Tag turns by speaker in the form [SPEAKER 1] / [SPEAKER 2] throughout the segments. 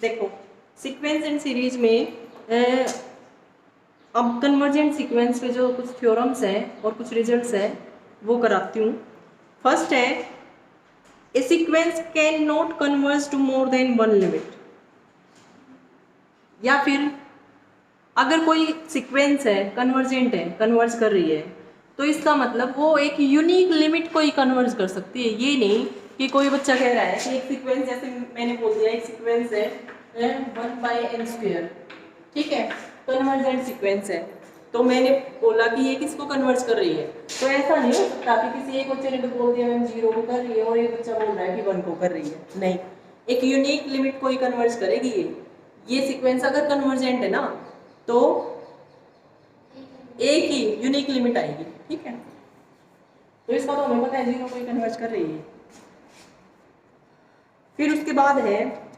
[SPEAKER 1] देखो sequence and series में अब कन्वर्जेंट सीक्वेंस पे जो कुछ थ्योरम्स हैं और कुछ रिजल्ट्स हैं वो कराती हूँ। फर्स्ट है a sequence can not converge to more than one limit, या फिर अगर कोई सीक्वेंस है कन्वर्जेंट है, कन्वर्ज कर रही है, तो इसका मतलब वो एक यूनिक लिमिट को ही कन्वर्ज कर सकती है। ये नहीं कि कोई बच्चा कह रहा है कि एक सीक्वेंस, जैसे मैंने बोल दिया एक सीक्वेंस है 1/n², ठीक है, कन्वर्जेंट सीक्वेंस है, तो मैंने बोला कि ये किसको कन्वर्ज कर रही है, तो ऐसा नहीं हो सकता कि किसी एक बच्चे ने तो बोल दिया मैम 0 को कर रही है और एक बच्चा बोल रहा है कि 1 को कर रही है। नहीं, एक यूनिक लिमिट को ही कन्वर्ज करेगी ये सीक्वेंस अगर कन्वर्जेंट है ना, तो एक ही यूनिक लिमिट आएगी, ठीक है। तो इसका तो हमें पता है 0 को ही कन्वर्ज कर रही है। फिर उसके बाद है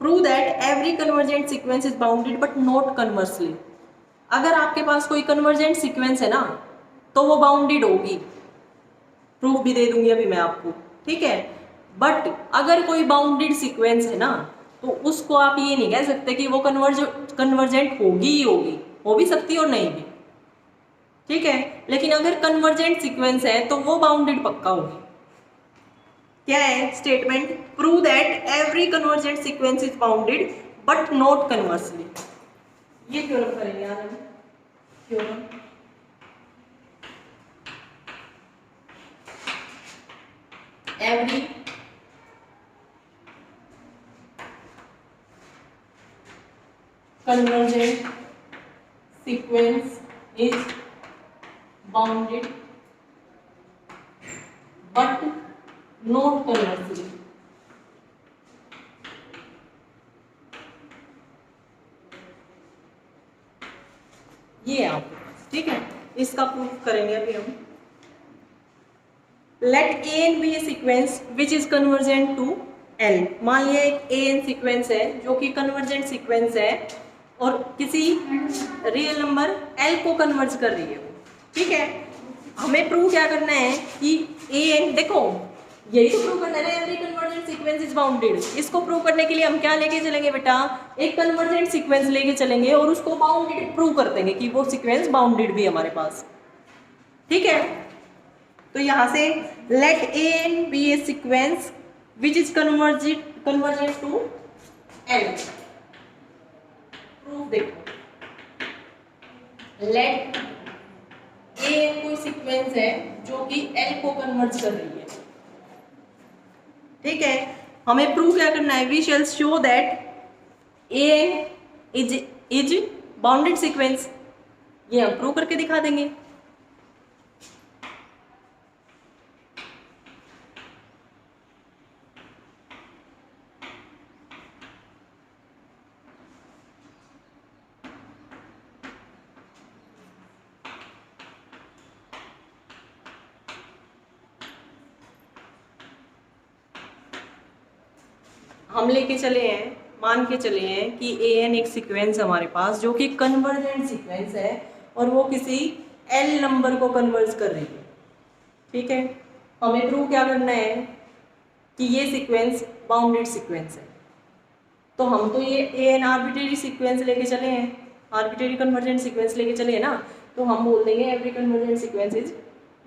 [SPEAKER 1] prove that every convergent sequence is bounded but not conversely. अगर आपके पास कोई कन्वर्जेंट सीक्वेंस है ना, तो वो बाउंडेड होगी, प्रूफ भी दे दूंगी अभी मैं आपको, ठीक है। बट अगर कोई बाउंडेड सीक्वेंस है ना, तो उसको आप ये नहीं कह सकते कि वो कन्वर्जेंट होगी ही होगी, हो भी सकती है और नहीं भी, ठीक है। लेकिन अगर कन्वर्जेंट सीक्वेंस है तो वो बाउंडेड पक्का होगी। क्या है statement? Prove that every convergent sequence is bounded but not conversely. ये थ्योरम करेंगे आज हम, theorem every convergent sequence is bounded but not conversely। ये आप, ठीक है, इसका प्रूफ करेंगे अभी हम। Let a n be a sequence which is convergent to l. मान लिया एक ए एन सीक्वेंस है जो कि कन्वर्जेंट सीक्वेंस है और किसी रियल नंबर एल को कन्वर्ज कर रही है वो, ठीक है। हमें प्रूव क्या करना है कि ए एन, देखो यही तो प्रूव करना है ना, every convergent sequence is bounded. इसको प्रूव करने के लिए हम क्या लेके चलेंगे बेटा, एक कन्वर्जेंट सीक्वेंस लेके चलेंगे और उसको बाउंडेड प्रूव कर देंगे कि वो सीक्वेंस बाउंडेड भी हमारे पास, ठीक है। तो यहां से let a n be a sequence which is convergent to l. Proof देखो, लेट ए एन कोई सीक्वेंस है जो कि एल को कन्वर्ज कर रही है, ठीक है। हमें प्रूव क्या करना है, we shall show that a n is bounded sequence. ये हम प्रूव करके दिखा देंगे। हम लेके चले हैं, मान के चले हैं कि ए एन एक सीक्वेंस हमारे पास जो कि कन्वर्जेंट सीक्वेंस है और वो किसी एल नंबर को कन्वर्ज कर रही है, ठीक है। हमें प्रूव क्या करना है कि ये सीक्वेंस बाउंडेड सीक्वेंस है। तो हम तो ये ए एन आर्बिट्रेरी सीक्वेंस लेके चले हैं, आर्बिट्रेरी कन्वर्जेंट सीक्वेंस लेके चले हैं ना, तो हम बोल देंगे every convergent sequence is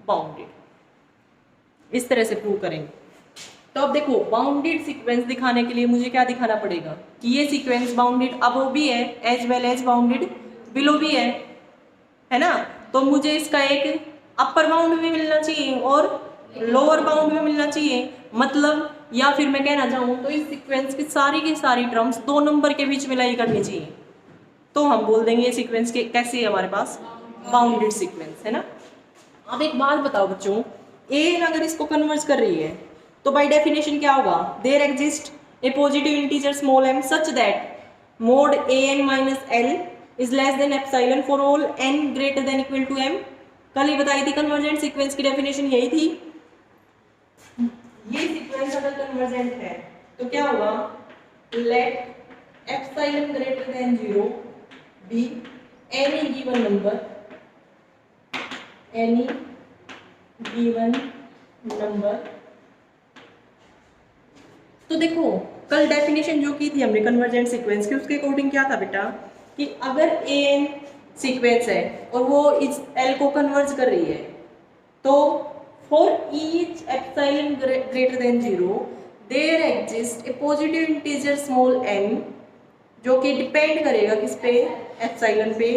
[SPEAKER 1] bounded. इस तरह से प्रूव करेंगे। तो अब देखो बाउंडेड सीक्वेंस दिखाने के लिए मुझे क्या दिखाना पड़ेगा कि ये सीक्वेंस बाउंडेड अबव भी है as well as bounded below भी है ना। तो मुझे इसका एक अपर बाउंड भी मिलना चाहिए और लोअर बाउंड भी मिलना चाहिए, मतलब या फिर मैं कहना चाहूँ तो इस सीक्वेंस की सारी टर्म्स 2 नंबर के बीच में लाई करनी चाहिए। तो हम बोल देंगे ये सीक्वेंस के कैसे है हमारे पास, बाउंडेड सीक्वेंस, है ना। अब एक बात बताओ बच्चों, ए एन अगर इसको कन्वर्ज कर रही है तो बाय डेफिनेशन क्या होगा, there exist a positive integer small m such that mod a n minus l is less than epsilon for all n greater than equal to m। कल ही बताई थी कन्वर्जेंट सीक्वेंस की डेफिनेशन यही थी। ये sequence अगर कन्वर्जेंट है तो क्या होगा, let epsilon greater than 0 be any given number, any given number. तो देखो कल डेफिनेशन जो की थी हमने कन्वर्जेंट सीक्वेंस की, उसके अकॉर्डिंग क्या था बेटा कि अगर ए एन सीक्वेंस है और वो इस एल को कन्वर्ज कर रही है, तो for each epsilon greater than 0 there exist a positive integer small n, जो कि डिपेंड करेगा किस पे, एप्सिलॉन पे,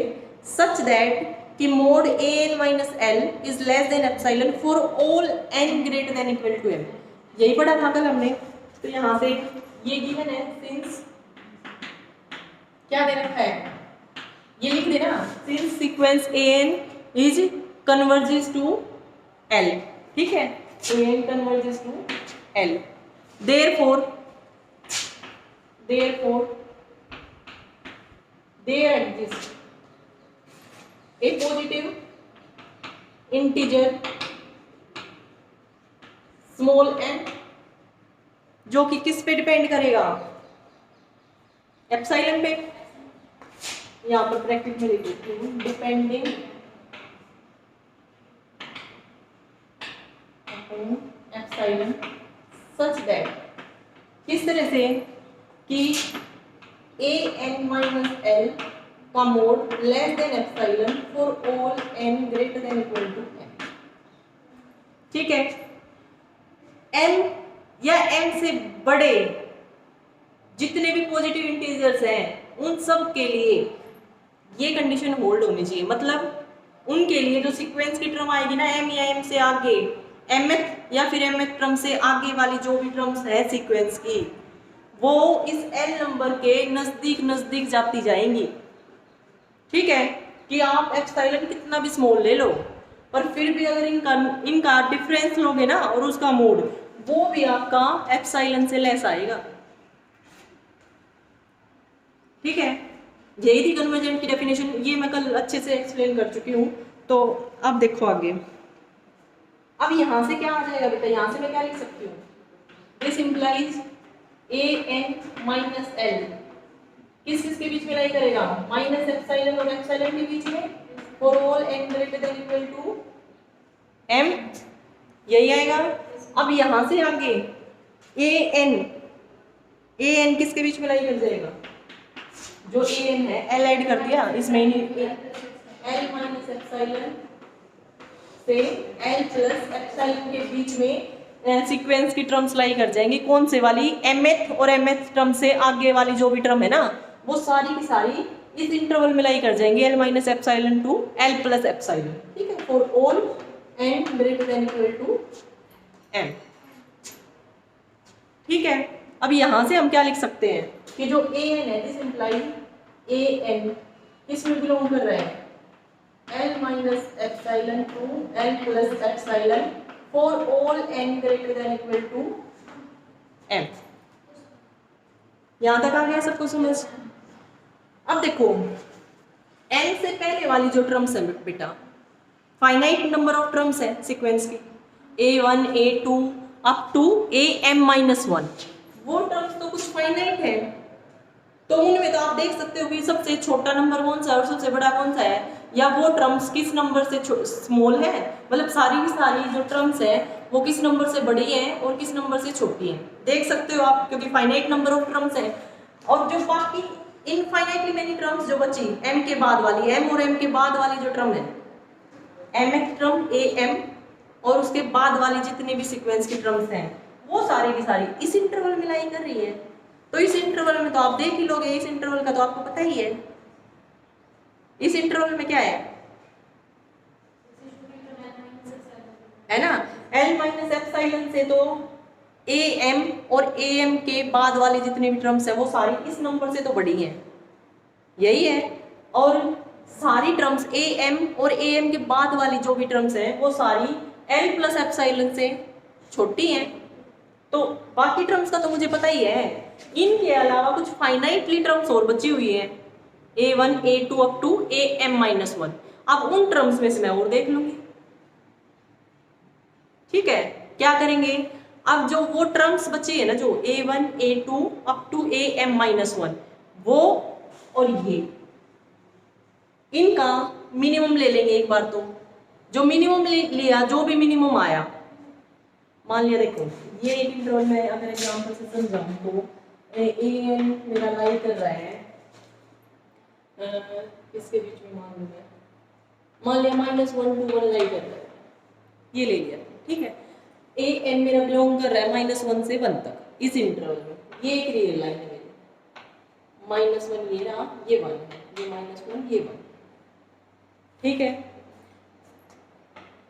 [SPEAKER 1] सच दैट कि mod a n minus l is less than epsilon for all n greater than equal to m। यही पढ़ा था कल हमने। तो यहाँ से ये गिवन है, सिंस क्या दे रखा है, ये लिख देना, since sequence a n is converges to l, ठीक है, a n converges to l, therefore there exists a positive integer small n, जो कि किस पे डिपेंड करेगा, एप्सिलॉन पे। यहाँ पर ब्रैकेट में लिख देती हूँ, depending upon epsilon such that, किस तरह से कि ए एन माइनस एल का mod less than epsilon for all n greater than equal to m, ठीक है। m या m से बड़े जितने भी पॉजिटिव इंटीजर्स हैं उन सब के लिए ये कंडीशन होल्ड होनी चाहिए, मतलब उनके लिए जो सीक्वेंस की टर्म आएगी ना m या m से आगे, mth या फिर mth टर्म से आगे वाली जो भी टर्म्स है सीक्वेंस की, वो इस n नंबर के नजदीक नजदीक जाती जाएंगी, ठीक है। कि आप एप्सिलॉन कितना भी स्मॉल ले लो, पर फिर भी अगर इनका डिफरेंस लोगे ना और उसका मोड, वो भी आपका एप्सिलॉन से लेस आएगा, ठीक है। यही थी कन्वर्जेंट की डेफिनेशन, ये मैं कल अच्छे से एक्सप्लेन कर चुकी हूँ। तो अब देखो आगे, अब यहां से क्या आ जाएगा बेटा, यहां से मैं क्या लिख सकती हूँ, this implies a n minus l किस किसके बीच में लाई करेगा, माइनस एप्सिलॉन और एप्सिलॉन के बीच में, for all n greater than equal to m, यही आएगा। अब यहां से आगे ए एन किसके बीच में लाई कर जाएगा, जो ए एन है एल ऐड कर दिया इसमें, एल माइनस एप्सिलॉन से एल प्लस एप्सिलॉन के बीच में सीक्वेंस की टर्म्स लाई कर जाएंगी, कौन से वाली, mth और mth टर्म से आगे वाली जो भी टर्म है ना, वो सारी की सारी इस इंटरवल में लाई कर जाएंगे, l minus epsilon to l plus epsilon, ठीक है, for all n greater than equal to m, ठीक है। अब यहां से हम क्या लिख सकते हैं कि जो a n है, दिस इंप्लाई a n किसमें बिलोंग कर रहा है, l minus epsilon to l plus epsilon for all n greater than equal to m। यहां तक आ गया सबको समझ। अब देखो n से पहले वाली जो टर्म्स है बेटा, फाइनाइट नंबर ऑफ टर्म्स है सीक्वेंस की, a1 a2 up to am-1, वो टर्म्स तो कुछ फाइनाइट है, तो उनमें तो आप देख सकते हो कि सबसे छोटा नंबर कौन सा है और सबसे बड़ा कौन सा है, या वो टर्म्स किस नंबर से स्मॉल है, मतलब सारी की सारी जो टर्म्स है वो किस नंबर से बड़ी है और किस नंबर से छोटी है, देख सकते हो आप, क्योंकि फाइनाइट नंबर ऑफ टर्म्स है। और जो बाकी इनफाइनाइटली मेनी टर्म्स जो बची m के बाद वाली, m और m के बाद वाली जो टर्म है, mth टर्म am और उसके बाद वाली जितनी भी सीक्वेंस की टर्म्स हैं, वो सारी की सारी इस इंटरवल में लाई कर रही है। तो इस इंटरवल में तो आप देख ही लोगे, इस इंटरवल का तो आपको पता ही है, इस इंटरवल में क्या है ना, L माइनस एप्सिलॉन से तो AM और AM के बाद वाली जितनी भी टर्म्स है वो सारी इस नंबर से तो बड़ी हैं, यही है। और सारी टर्म्स AM और AM के बाद वाली जो भी टर्म्स हैं वो सारी L प्लस एप्सिलॉन से छोटी हैं। तो बाकी टर्म्स का तो मुझे पता ही है, इनके अलावा कुछ फाइनाइटली टर्म्स और बची हुई हैं, A1 A2 up to AM-1। अब उन टर्म्स में से मैं और देख लूंगी, ठीक है। क्या करेंगे, अब जो वो टर्म्स बची है ना, जो A1 A2 up to AM-1, वो और ये, इनका मिनिमम ले लेंगे एक बार। तो जो मिनिमम लिया, जो भी मिनिमम आया मान लिया देखो ये एक इंटरवल में अगर एग्जाम्पल से समझाऊं तो ए एन मेरा लाई कर रहा है इसके बीच में मान लिया -1 to 1 लाई कर रहा है, ये ले लिया, ठीक है। ए एन मेरा बिलोंग कर रहा है -1 से 1 तक इस इंटरवल में, ये एक रियल लाइन है मेरी, -1 ये रहा, ये 1 है, ये -1 ये 1, ठीक है।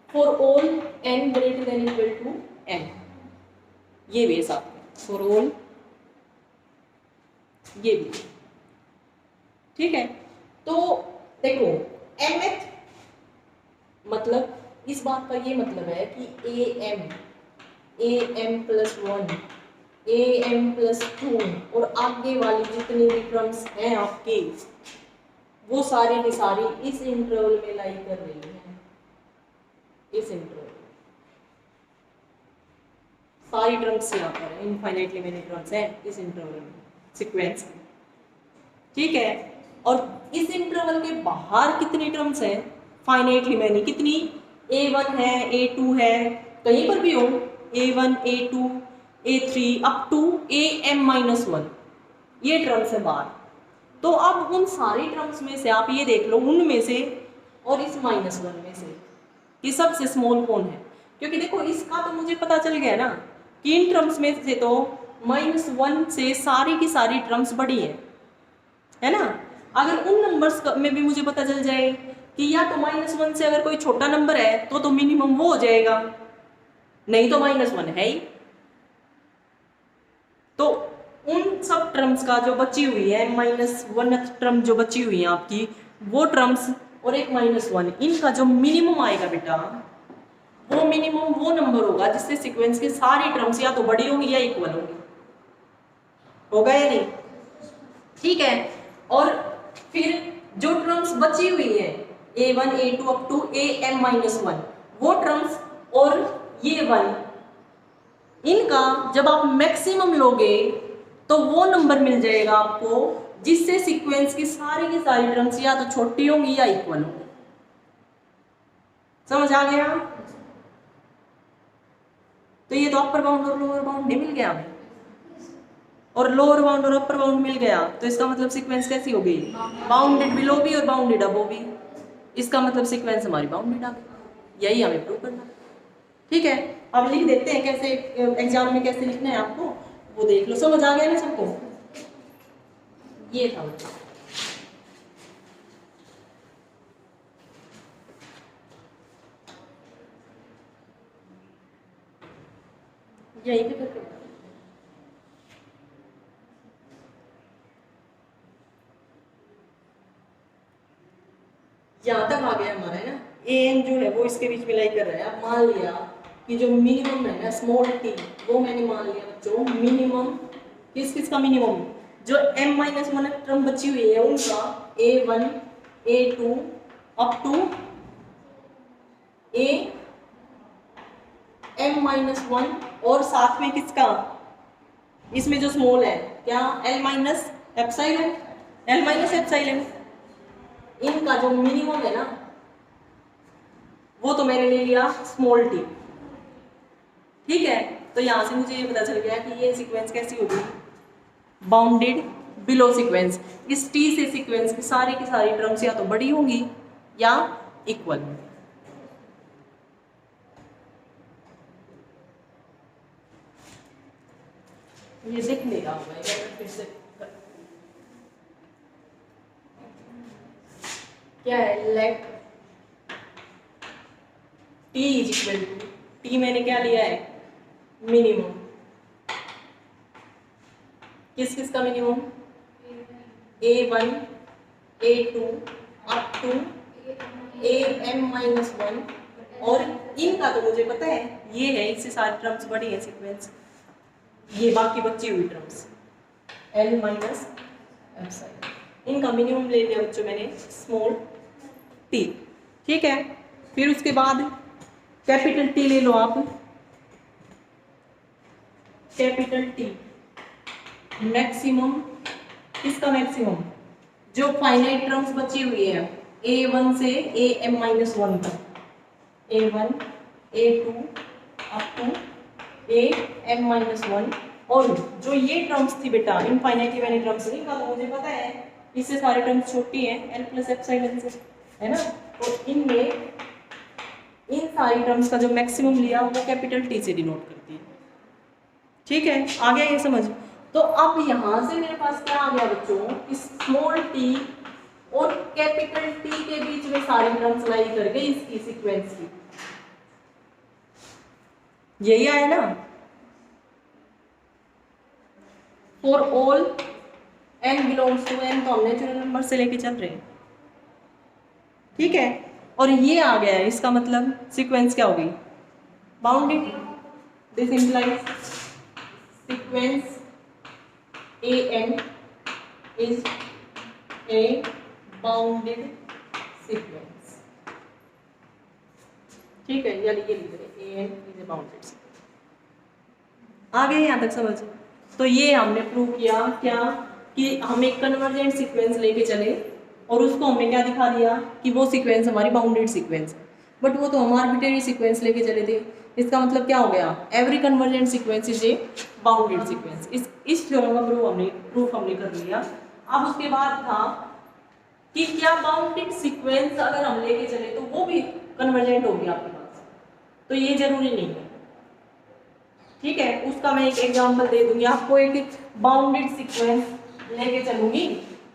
[SPEAKER 1] For all n greater than equal to m, ये भी साथ में फॉर ऑल, ये भी, ठीक है। तो देखो mth मतलब इस बात का ये मतलब है कि am प्लस 1 am प्लस 2 और आगे वाली जितनी भी टर्म्स हैं आपकी वो सारी की सारी इस इंटरवल में लाई कर रही है, इस इंटरवल सारी टर्म्स यहाँ पर इनफाइनाइटली मेनी टर्म्स हैं इस इंटरवल में सीक्वेंस में, ठीक है। और इस इंटरवल के बाहर कितनी टर्म्स हैं फाइनाइटली मैनी, कितनी, a1 है, a2 है, कहीं पर भी हो, a1 a2 a3 up to am-1, ये टर्म्स है बाहर। तो अब उन सारी टर्म्स में से आप ये देख लो उनमें से और इस -1 में से कि सबसे स्मॉल कौन है, क्योंकि देखो इसका तो मुझे पता चल गया ना कि इन टर्म्स में से तो -1 से सारी की सारी टर्म्स बड़ी है ना। अगर उन नंबर्स में भी मुझे पता चल जाए कि या तो -1 से अगर कोई छोटा नंबर है तो मिनिमम वो हो जाएगा, नहीं तो -1 है ही। तो उन सब टर्म्स का जो बची हुई है -1 टर्म जो बची हुई है आपकी, वो टर्म्स और एक -1, इनका जो मिनिमम आएगा बेटा, वो मिनिमम वो नंबर होगा जिससे सीक्वेंस की सारी टर्म्स या तो बड़ी होंगी या इक्वल होंगी, होगा या नहीं, ठीक है। और फिर जो टर्म्स बची हुई है a1 a2 up to am-1, वो टर्म्स और ये 1, इनका जब आप मैक्सिमम लोगे तो वो नंबर मिल जाएगा आपको जिससे सीक्वेंस की सारी टर्म्स या तो छोटी होंगी या इक्वल होंगी। समझ आ गया? तो ये तो अपर बाउंड और लोअर बाउंड नहीं मिल गया हमें, और लोअर बाउंड और अपर बाउंड मिल गया, तो इसका मतलब सीक्वेंस कैसी हो गई, बाउंडेड बिलो भी और बाउंडेड अबव भी। इसका मतलब सीक्वेंस हमारी बाउंडेड आ गई, यही हमें प्रूव करना, ठीक है। अब लिख देते हैं, कैसे एग्जाम में कैसे लिखना है आपको वो देख लो। समझ आ गया ना सबको? ये था यही पे करके यहाँ तक आ गया हमारा, है ना। एन जो है वो इसके बीच में लाई कर रहा है। अब मान लिया कि जो मिनिमम है ना स्मॉल टी, वो मैंने मान लिया बच्चों मिनिमम, किस का मिनिमम, जो m-1 टर्म बची हुई है उनका a1 a2 up to am-1, और साथ में किसका, इसमें जो स्मॉल है क्या, l-एप्सिलॉन, l-एप्सिलॉन, इनका जो मिनिमम है ना वो तो मैंने ले लिया स्मॉल टी, ठीक है। तो यहां से मुझे ये पता चल गया कि ये सीक्वेंस कैसी होगी, बाउंडेड बिलो सीक्वेंस। इस टी से सीक्वेंस की सारी टर्म्स या तो बड़ी होंगी या इक्वल होंगी। ये देख लेगा फिर से क्या है, let t is equal to, t मैंने क्या लिया है, मिनिमम, किस का minimum, a1 a2 up to am-1, और इनका तो मुझे पता है ये है, इससे सारी टर्म्स बड़ी है सीक्वेंस, ये बाकी बची हुई टर्म्स l-एप्सिलॉन, इनका मिनिमम ले लिया बच्चों मैंने स्मॉल टी, ठीक है। फिर उसके बाद कैपिटल टी ले लो आप, कैपिटल टी मैक्सिमम, किसका मैक्सिमम, जो फाइनाइट टर्म्स बची हुई है a1 से am-1 तक, a1 a2 up to a m minus one, और जो ये टर्म्स थी बेटा इनफाइनाइटली मैनी टर्म्स नहीं का, मुझे पता है इससे सारे टर्म्स छोटी हैं n प्लस एप्सिलॉन से, है ना। तो इनमें इन सारी टर्म्स का जो मैक्सिमम लिया वो कैपिटल T से डिनोट करती है। ठीक है, आ गया ये समझ। तो अब यहाँ से मेरे पास क्या आ गया बच्चों कि स्मॉल t और कैपिटल T के बीच में सारी टर्म्स लाई कर गई इसकी सीक्वेंस की, यही आया ना। For all n belongs to n, तो हम नेचुरल नंबर से लेके चल रहे हैं। ठीक है, और ये आ गया है, इसका मतलब सीक्वेंस क्या होगी, bounded. This implies sequence an is a bounded sequence। ठीक है, यानी ये लिख रहे हैं an is a bounded sequence। आ गए यहाँ तक समझ। तो ये हमने प्रूव किया क्या कि हम एक कन्वर्जेंट सीक्वेंस लेके चले और उसको हमने क्या दिखा दिया कि वो सीक्वेंस हमारी बाउंडेड सीक्वेंस है। बट वो तो हम आर्बिट्रेरी सीक्वेंस लेके चले थे, इसका मतलब क्या हो गया, every convergent sequence is a bounded sequence. इस थ्योरम का प्रूफ हमने कर लिया। अब उसके बाद था कि क्या बाउंडेड सीक्वेंस अगर हम लेके चले तो वो भी कन्वर्जेंट होगी आपके पास, तो ये जरूरी नहीं है। ठीक है, उसका मैं एक एग्जांपल दे दूंगी आपको। एक बाउंडेड सीक्वेंस लेके चलूंगी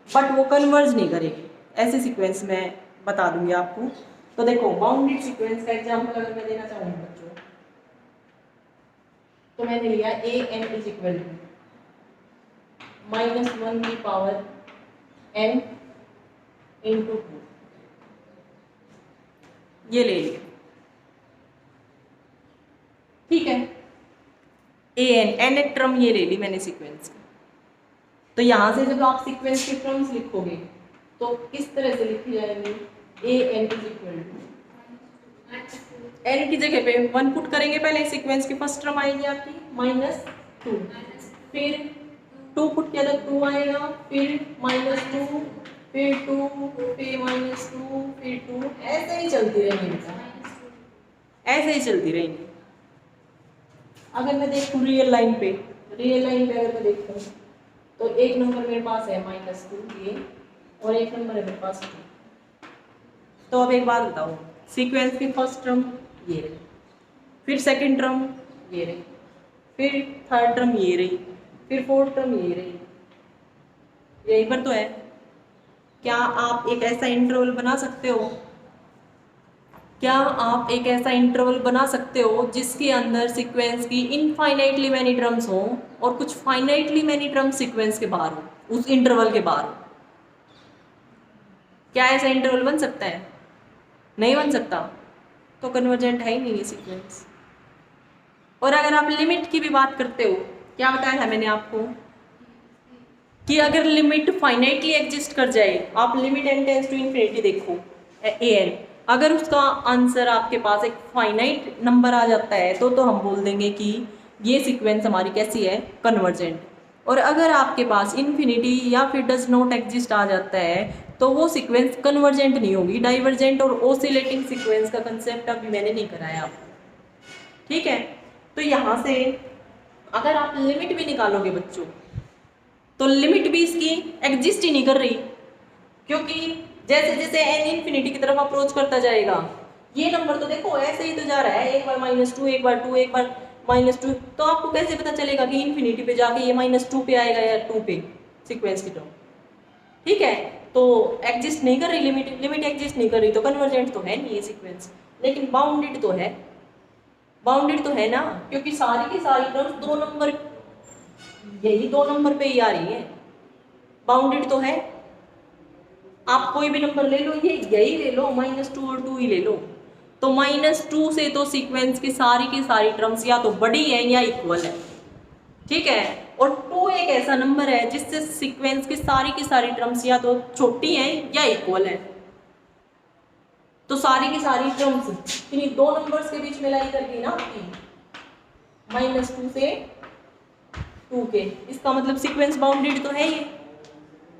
[SPEAKER 1] बट वो कन्वर्ज नहीं करेगी, ऐसे सीक्वेंस मैं बता दूंगी आपको। तो देखो बाउंडेड सीक्वेंस का एग्जांपल अगर मैं देना चाहूंगी बच्चों, तो मैंने लिया an इज इक्वल टू -1 की पावर n इंटू 2, ये ले लिया। ठीक है, an एक टर्म ये ले ली मैंने सीक्वेंस की। तो यहाँ से जब आप सीक्वेंस के टर्म्स लिखोगे तो किस तरह से लिखी जाएंगी, an is equal to n की जगह पे 1 पुट करेंगे, पहले सीक्वेंस की फर्स्ट टर्म आएगी आपकी -2, फिर 2 पुट किया तो 2 आएगा, फिर -2, फिर 2, फिर -2, फिर 2, ऐसे ही चलती रहेंगी बेटा, ऐसे ही चलती रहेंगी। अगर मैं देखूँ रियल लाइन पे अगर मैं देखूँ तो एक नंबर मेरे पास है -2 ये, और एक नंबर है मेरे पास 2। तो अब एक बात बताओ, सीक्वेंस की फर्स्ट टर्म ये रही, फिर सेकंड टर्म ये रही, फिर थर्ड टर्म ये रही, फिर फोर्थ टर्म ये रही, यहीं पर तो है। क्या आप एक ऐसा इंटरवल बना सकते हो, क्या आप एक ऐसा इंटरवल बना सकते हो जिसके अंदर सीक्वेंस की इनफाइनाइटली मैनी टर्म्स हो और कुछ फाइनाइटली मैनी टर्म्स सीक्वेंस के बाहर हो, उस इंटरवल के बाहर हो? क्या ऐसा इंटरवल बन सकता है? नहीं बन सकता, तो कन्वर्जेंट है ही नहीं ये सीक्वेंस। और अगर आप लिमिट की भी बात करते हो, क्या बताया था मैंने आपको कि अगर लिमिट फाइनाइटली एग्जिस्ट कर जाए, आप limit n tends to infinity देखो an, अगर उसका आंसर आपके पास एक फाइनाइट नंबर आ जाता है तो हम बोल देंगे कि ये सीक्वेंस हमारी कैसी है, कन्वर्जेंट। और अगर आपके पास इन्फिनिटी या फिर डज नॉट एग्जिस्ट आ जाता है तो वो सीक्वेंस कन्वर्जेंट नहीं होगी। डाइवर्जेंट और ओसिलेटिंग सीक्वेंस का कंसेप्ट अभी मैंने नहीं कराया आपको। ठीक है, तो यहाँ से अगर आप लिमिट भी निकालोगे बच्चों तो लिमिट भी इसकी एग्जिस्ट ही नहीं कर रही, क्योंकि जैसे जैसे n इन्फिनिटी की तरफ अप्रोच करता जाएगा ये नंबर तो देखो ऐसे ही तो जा रहा है, एक बार -2, एक बार 2, एक बार -2, तो आपको कैसे पता चलेगा कि इन्फिनिटी पे जाके ये -2 पे आएगा या 2 पे सीक्वेंस की टर्म। ठीक है, तो एग्जिस्ट नहीं कर रही लिमिट एग्जिस्ट नहीं कर रही, तो कन्वर्जेंट तो है नहीं ये सीक्वेंस। लेकिन बाउंडेड तो है ना, क्योंकि सारी की सारी टर्म्स 2 नंबर, यही 2 नंबर पे ही आ रही है, बाउंडेड तो है। आप कोई भी नंबर ले लो, ये यही ले लो, -2 और 2 ही ले लो, तो -2 से तो सीक्वेंस की सारी टर्म्स या तो बड़ी है या इक्वल है। ठीक है, और 2 एक ऐसा नंबर है जिससे सीक्वेंस की सारी टर्म्स या तो छोटी हैं या इक्वल है। तो सारी की सारी टर्म्स इन्हीं 2 नंबर्स के बीच में लाई करके ना आपकी -2 से 2 के, इसका मतलब सीक्वेंस बाउंडेड तो है ये,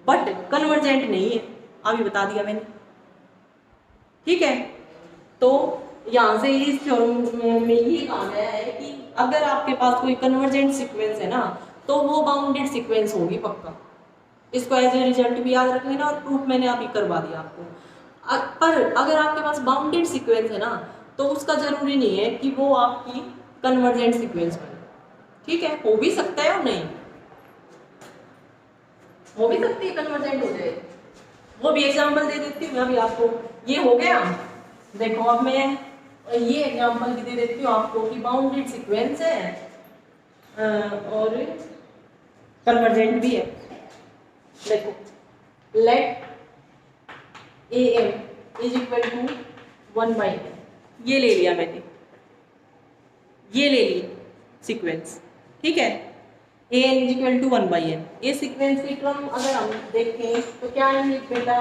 [SPEAKER 1] बट कन्वर्जेंट नहीं है, अभी बता दिया मैंने। ठीक है, तो यहाँ से इस थ्योरम में ये कहा गया है कि अगर आपके पास कोई कन्वर्जेंट सीक्वेंस है ना तो वो बाउंडेड सीक्वेंस होगी पक्का। इसको एज ए रिजल्ट भी याद रख लेना और प्रूफ मैंने अभी करवा दिया आपको। पर अगर आपके पास बाउंडेड सीक्वेंस है ना तो उसका जरूरी नहीं है कि वो आपकी कन्वर्जेंट सीक्वेंस बने। ठीक है, हो भी सकता है और नहीं हो भी सकती है कन्वर्जेंट हो जाए। वो भी एग्जांपल दे देती हूँ अभी आपको। ये हो गया, देखो अब मैं ये एग्जांपल भी दे देती हूँ आपको कि बाउंडेड सीक्वेंस है और कन्वर्जेंट भी है। देखो let a m is equal to 1/n, ये ले लिया मैंने, ये ले ली सीक्वेंस। ठीक है, a n is equal to 1/n। ये सीक्वेंस की टर्म अगर हम देखें तो क्या है बेटा,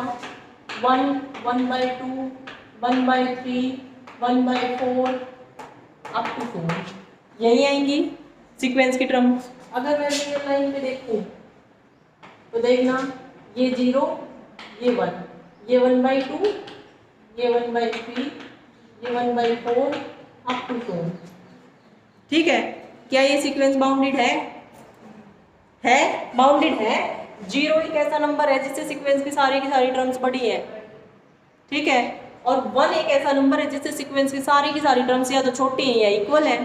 [SPEAKER 1] 1, 1/2, 1/3, 1/4 अप टू 4 यही आएंगी सीक्वेंस की टर्म। अगर मैं रियल लाइन पे देखूं तो देखना ये 0, ये 1, ये 1/2, ये 1/3, ये 1/4 अप टू 4। ठीक है, क्या ये सीक्वेंस बाउंडेड है? बाउंडेड है। 0 एक ऐसा नंबर है जिससे सीक्वेंस की सारी टर्म्स बड़ी है। ठीक है, और 1 एक ऐसा नंबर है जिससे सीक्वेंस की सारी टर्म्स या तो छोटी है या इक्वल है।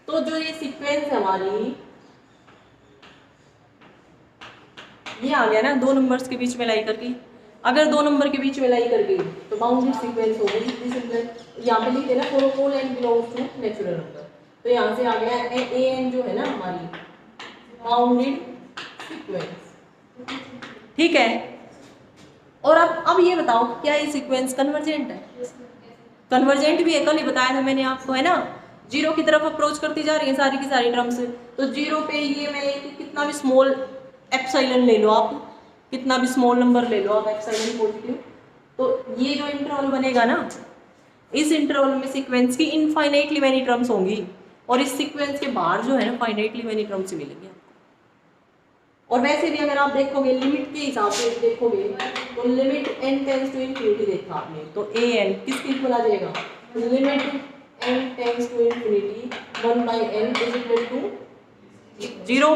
[SPEAKER 1] तो जो ये सीक्वेंस है हमारी, ये आ गया ना दो नंबर्स के बीच में लाई करके। अगर दो नंबर के बीच में लाई कर गई तो बाउंडेड सीक्वेंस हो गई। यहाँ पे लिख देना for all n belongs to natural number. तो यहाँ से आ गया ए एन जो है ना हमारी बाउंडेड सीक्वेंस। ठीक है, और अब ये बताओ क्या ये सीक्वेंस कन्वर्जेंट है? कन्वर्जेंट भी है, कल ही बताया था मैंने आपको, है ना। 0 की तरफ अप्रोच करती जा रही है सारी की सारी टर्म्स। तो 0 पे ये मैं कितना भी स्मॉल एप्सिलॉन ले लो आप, कितना भी स्मॉल नंबर ले लो आप एप्सिलॉन पॉजिटिव, तो ये जो इंटरवल बनेगा ना, इस इंटरवल में सीक्वेंस की इनफाइनाइटली मैनी टर्म्स होंगी और इस सीक्वेंस के बाहर जो है ना फाइनाइटली मैनी टर्म्स मिलेंगे आपको। और वैसे भी अगर आप देखोगे लिमिट के हिसाब से देखोगे तो limit n tends to infinity देखा आपने, तो ए एन किसके इक्वल आ जाएगा? Limit n tends to infinity 1/n is equal to 0।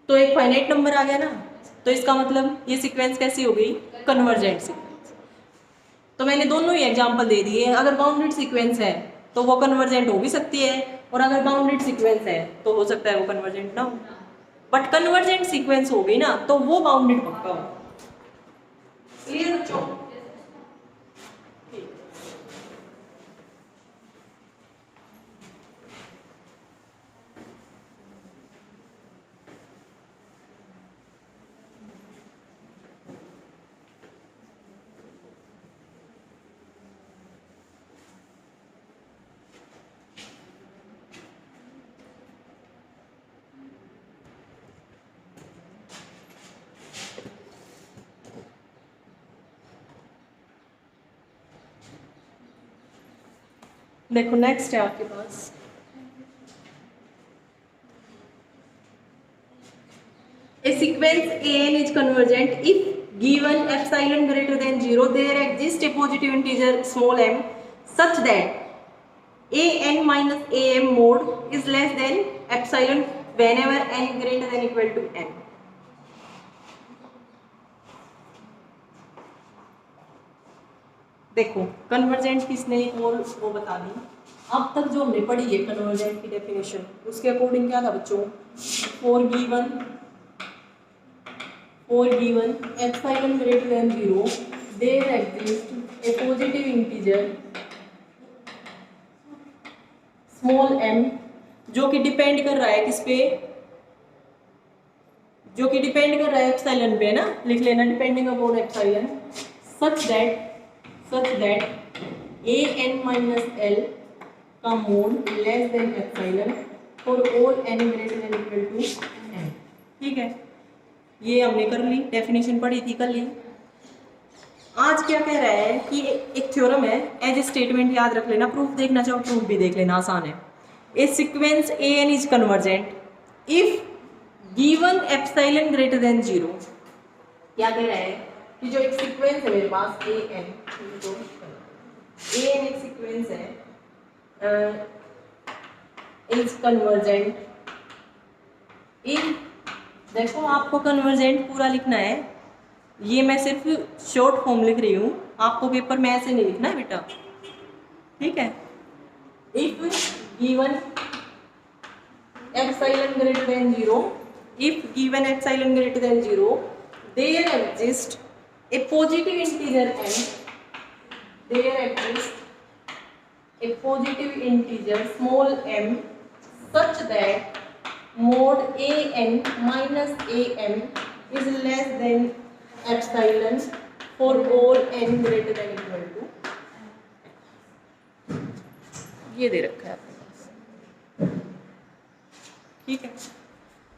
[SPEAKER 1] तो एक फाइनाइट नंबर आ गया ना, तो इसका मतलब ये सीक्वेंस कैसी हो गई? Convergent sequence. तो मैंने दोनों ही एग्जांपल दे दिए। अगर बाउंडेड सीक्वेंस है तो वो कन्वर्जेंट हो भी सकती है, और अगर बाउंडेड सीक्वेंस है तो हो सकता है वो कन्वर्जेंट ना हो। बट कन्वर्जेंट सीक्वेंस हो गई ना तो वो बाउंडेड पक्का हो। क्लियर बच्चों? देखो नेक्स्ट है आपके पास, a sequence an is convergent if given epsilon greater than 0 there exists a positive integer small m such that an minus am mod is less than epsilon whenever n greater than equal to m। देखो convergent किसने एक और वो बता दी। अब तक जो हमने पढ़ी है कन्वर्जेंट की डेफिनेशन, उसके अकॉर्डिंग क्या था बच्चों? For given epsilon greater than 0 there exist a positive integer small m जो कि डिपेंड कर रहा है किस पे? जो कि डिपेंड कर रहा है एप्सिलॉन पे ना, लिख लेना depending upon epsilon, such that an minus l का mod less than epsilon for all n greater than equal to m। ठीक है, ये हमने कर ली, डेफिनेशन पढ़ी थी कल ही। आज क्या कह रहा है कि एक थ्योरम है, एज ए स्टेटमेंट याद रख लेना, प्रूफ देखना चाहो प्रूफ भी देख लेना, आसान है। A sequence an is convergent if given epsilon greater than 0। क्या कह रहा है कि जो एक सीक्वेंस है मेरे पास an, ए एन एक सीक्वेंस है इज कन्वर्जेंट इफ, देखो आपको कन्वर्जेंट पूरा लिखना है, ये मैं सिर्फ शॉर्ट फॉर्म लिख रही हूँ, आपको पेपर में ऐसे नहीं लिखना है बेटा, ठीक है। If given epsilon greater than 0, if given epsilon greater than 0, there exists a positive integer n, there exists a positive integer small m such that mod an minus am is less than epsilon for all n greater than equal to, ये दे रखा है आपके पास, ठीक है।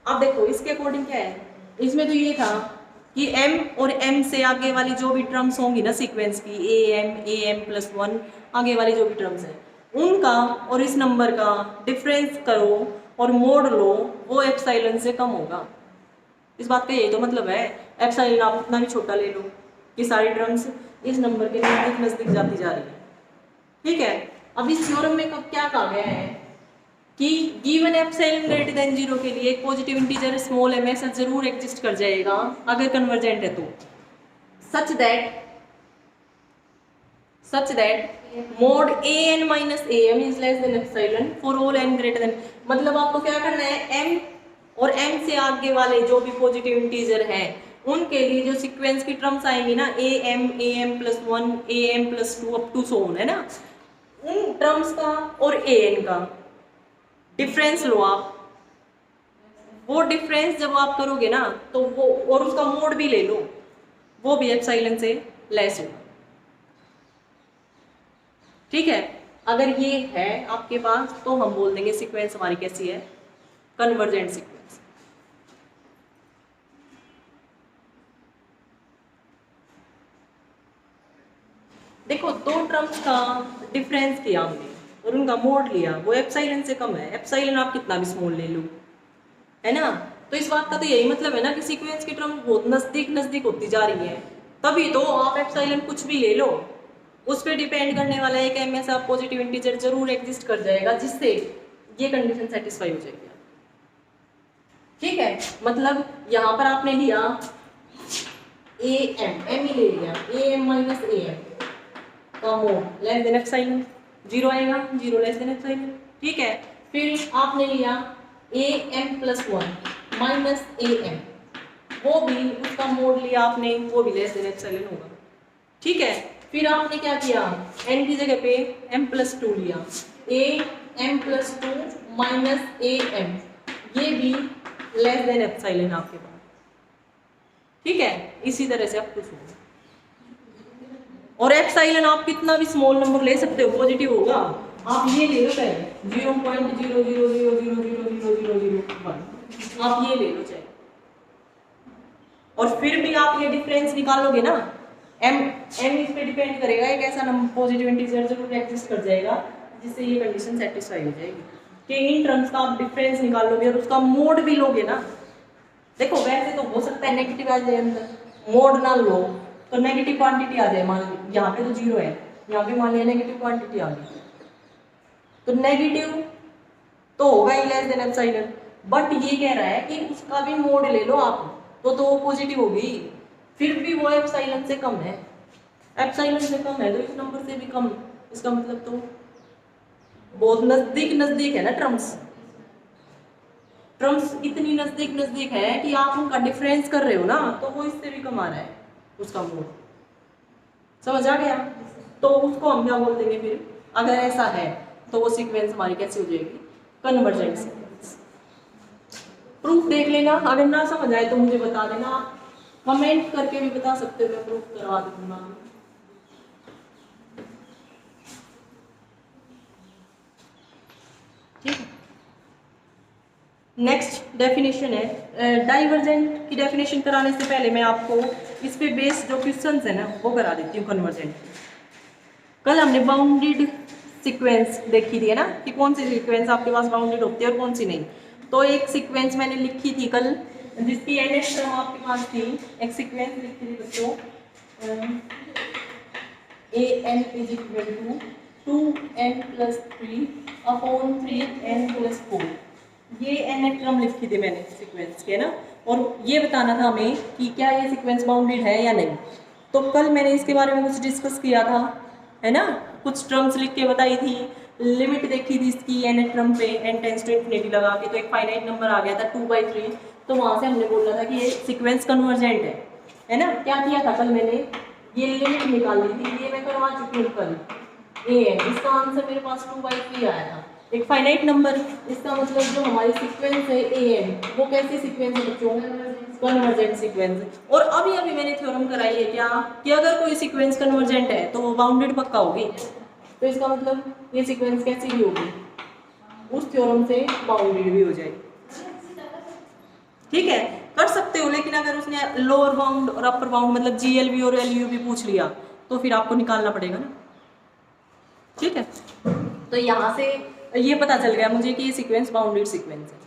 [SPEAKER 1] अब देखो इसके according क्या है, इसमें तो ये था कि m और m से आगे वाली जो भी टर्म्स होंगी ना सीक्वेंस की, am प्लस 1 आगे वाली जो भी टर्म्स है उनका और इस नंबर का डिफरेंस करो और मोड लो, वो एप्सिलॉन से कम होगा। इस बात का यही तो मतलब है, एप्सिलॉन आप उतना भी छोटा ले लो कि सारी टर्म्स इस नंबर के नजदीक नजदीक जाती जा रही है, ठीक है। अब इस थ्योरम में कब क्या कहा गया है कि गिवन एप्सिलॉन ग्रेटर देन 0 के लिए एक पॉजिटिव इंटीजर स्मॉल m ऐसा जरूर एग्जिस्ट कर जाएगा अगर कन्वर्जेंट है तो, सच that mode an minus am is less than epsilon for all n greater then, मतलब आपको क्या करना है, m और m से आगे वाले जो भी पॉजिटिव इंटीजर हैं उनके लिए जो सीक्वेंस की टर्म्स आएंगी ना, am plus 1 am plus 2 up to so on, है ना, उन टर्म्स का और an का डिफरेंस लो आप, वो डिफरेंस जब आप करोगे ना तो वो और उसका मोड भी ले लो, वो भी एप्सिलॉन से लेस होगा, ठीक है। अगर ये है आपके पास तो हम बोल देंगे सीक्वेंस हमारी कैसी है, कन्वर्जेंट सीक्वेंस। देखो दो टर्म्स का डिफरेंस किया हमने और उनका मोड लिया, वो एप्सिलॉन से कम है, एप्सिलॉन आप कितना भी स्मॉल ले लो, है ना, तो इस बात का तो यही मतलब है ना कि सीक्वेंस की टर्म बहुत नजदीक नजदीक होती जा रही है, तभी तो आप एप्सिलॉन कुछ भी ले लो उस पर डिपेंड करने वाला एक m ऐसा पॉजिटिव इंटीजर जरूर एग्जिस्ट कर जाएगा जिससे ये कंडीशन सेटिस्फाई हो जाएगी, ठीक है। मतलब यहाँ पर आपने लिया am ही ले लिया, am माइनस am का मोड लेस देन एप्सिलॉन, 0 आएगा, 0 लेस देन एप्सिलॉन, ठीक है। फिर आपने लिया am प्लस 1 माइनस am, वो भी उसका मोड लिया आपने, वो भी लेस देन एप्सिलॉन होगा, ठीक है। फिर आपने क्या किया, n की जगह पे m प्लस 2 लिया, am प्लस 2 माइनस am, ये भी लेस देन एप्सिलॉन आपके पास, ठीक है। इसी तरह से आप कुछ होगा और एप्सिलॉन आप कितना भी स्मॉल नंबर ले सकते हो, पॉजिटिव होगा, आप ये ले लो चाहे 0.000000001, आप ये ले लो चाहे, और फिर भी आप ये डिफरेंस निकालोगे ना, m इस पे डिपेंड करेगा, एक ऐसा नंबर पॉजिटिव इंटीजर जरूर एग्जिस्ट कर जाएगा जिससे ये कंडीशन सेटिस्फाई हो जाएगी कि इन टर्म्स का आप डिफरेंस निकालोगे और उसका मोड भी लोगे ना। देखो वैसे तो हो सकता है नेगेटिव आ जाए अंदर, मोड ना लो तो नेगेटिव क्वांटिटी आ जाए, मान लो यहाँ पे तो 0 है, यहाँ पे मान लिया नेगेटिव क्वांटिटी आ गई, तो नेगेटिव तो होगा ही लेस देन एप्सिलॉन, बट ये कह रहा है कि उसका भी मोड ले लो आप, तो वो पॉजिटिव होगी, फिर भी वो एप्सिलॉन से कम है, एप्सिलॉन से कम है तो इस नंबर से भी कम, इसका मतलब तो बहुत नजदीक नजदीक है ना, टर्म्स इतनी नजदीक नजदीक है कि आप उनका डिफरेंस कर रहे हो ना, तो वो इससे भी कम आ रहा है उसका मोड, समझ आ गया। तो उसको हम क्या बोल देंगे फिर, अगर ऐसा है तो वो सीक्वेंस हमारी कैसी हो जाएगी, कन्वर्जेंट सीक्वेंस। प्रूफ देख लेना, अगर ना समझ आए तो मुझे बता देना, आप कमेंट करके भी बता सकते हो, मैं प्रूफ करवा दूंगा, ठीक है। नेक्स्ट डेफिनेशन है, डाइवर्जेंट की डेफिनेशन कराने से पहले मैं आपको इस पे बेस्ड जो क्वेश्चंस है ना वो करा देती हूँ कन्वर्जेंट। कल हमने बाउंडेड सीक्वेंस देखी थी है ना, कि कौन सी सीक्वेंस आपके पास बाउंडेड होती है और कौन सी नहीं। तो एक सीक्वेंस मैंने लिखी थी कल जिसकी nth टर्म आपके पास थी, एक सीक्वेंस लिखी थी बच्चों, a n is equal to 2n+3/3n+4। ये n टर्म लिखी थी मैंने सीक्वेंस के ना, और ये बताना था हमें कि क्या ये सीक्वेंस बाउंडेड है या नहीं। तो कल मैंने इसके बारे में कुछ डिस्कस किया था, है ना, कुछ टर्म्स लिख के बताई थी, लिमिट देखी थी इसकी n टर्म पे, n टेंस टू इन्फिनिटी लगा के, तो एक फाइनाइट नंबर आ गया था 2/3। तो वहाँ से हमने बोला था कि ये सीक्वेंस कन्वर्जेंट है ना। क्या किया था कल मैंने, ये लिमिट निकाल ली थी, ये मैं करवा चुकी हूँ कल। ए है, इसका आंसर मेरे पास 2/3 आया था, एक फाइनाइट नंबर। इसका मतलब जो हमारी सीक्वेंस है ए एन, वो कैसी सीक्वेंस है बच्चों, कन्वर्जेंट सीक्वेंस। और अभी अभी मैंने थ्योरम कराई है क्या, कि अगर कोई सीक्वेंस कन्वर्जेंट है तो वो बाउंडेड पक्का होगी। तो इसका मतलब ये सीक्वेंस कैसी भी होगी, उस थ्योरम से बाउंडेड भी हो जाएगी। ठीक है, कर सकते हो, लेकिन अगर उसने लोअर बाउंड और अपर बाउंड मतलब जीएलबी और एलयू भी पूछ लिया तो फिर आपको निकालना पड़ेगा ना। ठीक है, तो यहाँ से ये पता चल गया मुझे कि ये सीक्वेंस बाउंडेड सीक्वेंस है।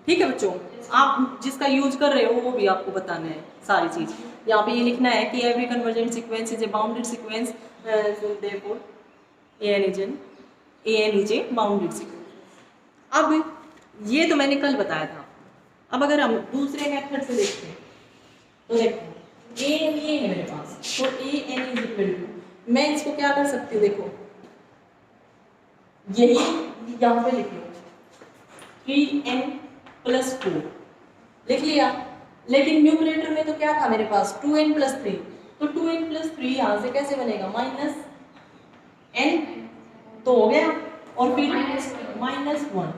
[SPEAKER 1] ठीक है बच्चों, आप जिसका यूज कर रहे हो वो भी आपको बताना है सारी चीज। यहाँ पे ये लिखना है कि every convergent sequence is a bounded sequence, therefore n is a bounded sequence. अब ये तो मैंने कल बताया था। अब अगर हम दूसरे मेथड से देखते हैं तो देखो ए एन ये है मेरे पास, तो a n is equal to, मैं इसको क्या कर सकती हूँ, देखो यही यहाँ पे लिख लो 3n+4 लिख लिया। लेकिन न्यूमरेटर में तो क्या था मेरे पास 2n+3, तो 2n+3 यहाँ से कैसे बनेगा, -n तो हो गया, और फिर -1,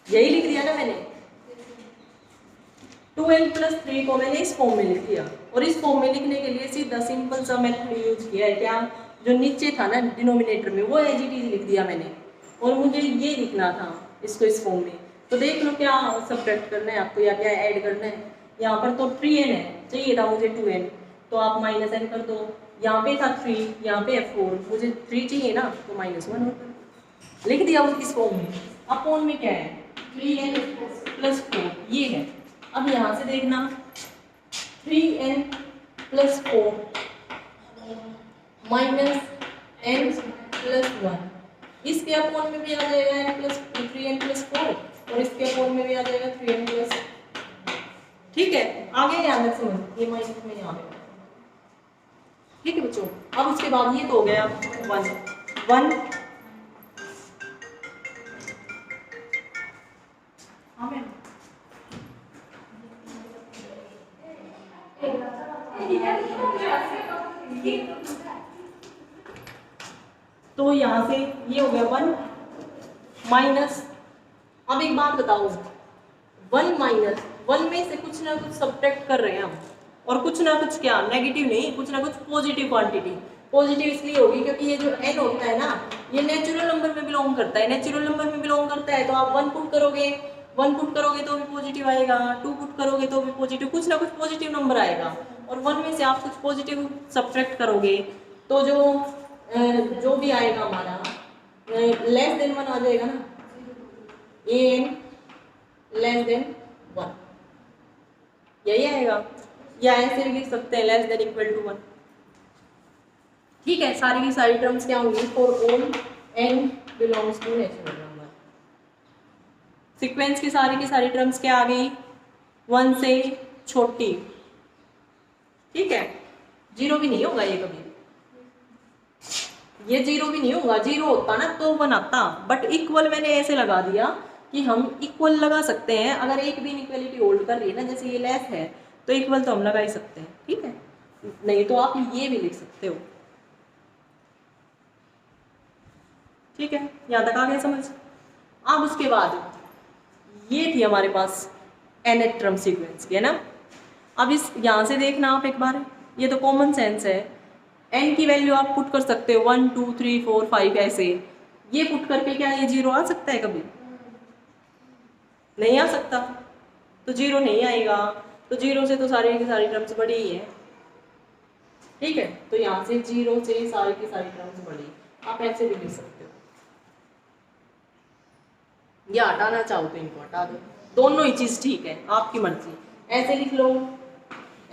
[SPEAKER 1] यही लिख दिया ना मैंने। 2n+3 को मैंने इस फॉर्म में लिख दिया, और इस फॉर्म में लिखने के लिए सीधा सिंपल सा मेथड यूज किया है, क्या, जो नीचे था ना डिनोमिनेटर में, वो एज इट इज लिख दिया मैंने, और मुझे ये लिखना था इसको इस फॉर्म में। तो देख लो क्या सब्ट्रैक्ट करना है आपको या क्या ऐड करना है। यहाँ पर तो 3n है, चाहिए था मुझे 2n, तो आप -n कर दो। यहाँ पे था 3, यहाँ पे 4, मुझे 3 चाहिए ना, तो -1 होता, लिख दिया इस फॉर्म में। अपॉन में क्या है 3n+4 ये है। अब यहाँ से देखना 3n+4 -n+1, इसके अपॉन में भी आ जाएगा n+3n+4, और इसके अपॉन में भी आ जाएगा 3n+। ठीक है, आगे ध्यान रख समझ, ये माइनस में यहाँ पे। ठीक है बच्चों, अब उसके बाद ये तो हो गया 1 तो यहाँ से ये हो गया 1 माइनस। अब एक बात बताओ, 1 में से कुछ ना कुछ सब्ट्रैक्ट कर रहे हैं हम, और कुछ ना कुछ क्या, नेगेटिव नहीं, कुछ ना कुछ पॉजिटिव क्वांटिटी। पॉजिटिव इसलिए होगी क्योंकि ये जो n होता है ना, ये नेचुरल नंबर में बिलोंग करता है। नेचुरल नंबर में बिलोंग करता है तो आप 1 पुट करोगे, 1 पुट करोगे तो भी पॉजिटिव आएगा, 2 पुट करोगे तो भी पॉजिटिव, कुछ ना कुछ पॉजिटिव नंबर आएगा। और 1 में से आप कुछ पॉजिटिव सब्ट्रैक्ट करोगे तो जो भी आएगा हमारा <(1) आ जाएगा ना, n <(1) यही आएगा, या ऐसे भी लिख सकते हैं <(1). ठीक है, सारी की सारी टर्म्स क्या होंगी, for all n belongs to natural number. Sequence की सारी टर्म्स क्या आ गई, 1 से छोटी। ठीक है, 0 भी नहीं होगा ये कभी, ये 0 भी नहीं होगा, 0 होता ना तो 1 आता, बट इक्वल मैंने ऐसे लगा दिया कि हम इक्वल लगा सकते हैं। अगर एक भी इनइक्वालिटी होल्ड कर रही है ना, जैसे ये लेस है तो इक्वल तो हम लगा ही सकते हैं। ठीक है, नहीं तो आप ये भी लिख सकते हो। ठीक है, यहाँ तक आ गया समझ। अब उसके बाद ये थी हमारे पास nth टर्म सीक्वेंस की, है ना। अब इस यहाँ से देखना आप एक बार, ये तो कॉमन सेंस है, n की वैल्यू आप पुट कर सकते हो 1 2 3 4 5 ऐसे। ये पुट करके क्या ये 0 आ सकता है कभी, नहीं आ सकता, तो 0 नहीं आएगा, तो 0 से तो सारी की सारी टर्म्स बड़ी ही है। ठीक है, तो यहाँ से 0 से सारी की सारी टर्म्स बड़ी, आप ऐसे भी लिख सकते हो, या हटाना चाहो तो इनको हटा दो, दोनों ही चीज़ ठीक है, आपकी मर्जी। ऐसे लिख लो,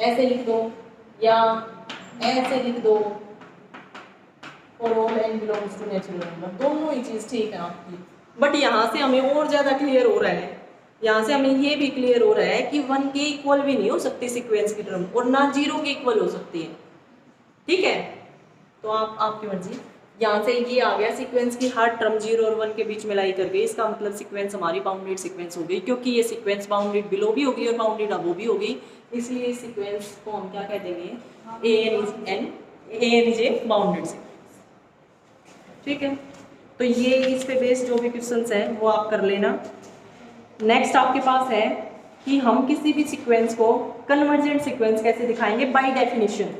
[SPEAKER 1] ऐसे लिख दो, या ऐसे लिख दो for all n belongs to natural number, दोनों ही चीज़ ठीक है आपकी। बट यहाँ से हमें और ज़्यादा क्लियर हो रहा है, यहाँ से हमें ये भी क्लियर हो रहा है कि 1 के इक्वल भी नहीं हो सकती सीक्वेंस की टर्म, और ना 0 के इक्वल हो सकती है। ठीक है, तो आपकी मर्जी। यहाँ से ये आ गया सीक्वेंस की हर टर्म 0 और 1 के बीच में लाई कर गई, इसका मतलब सीक्वेंस हमारी बाउंडेड सीक्वेंस हो गई, क्योंकि ये सीक्वेंस बाउंडेड बिलो भी होगी और बाउंडेड अबो भी होगी, इसलिए इस सीक्वेंस को हम क्या कह देंगे, n is a bounded sequence. ठीक है, तो ये इस पे बेस्ड जो भी क्वेश्चंस हैं वो आप कर लेना। नेक्स्ट आपके पास है कि हम किसी भी सीक्वेंस को कन्वर्जेंट सीक्वेंस कैसे दिखाएंगे, बाय डेफिनेशन।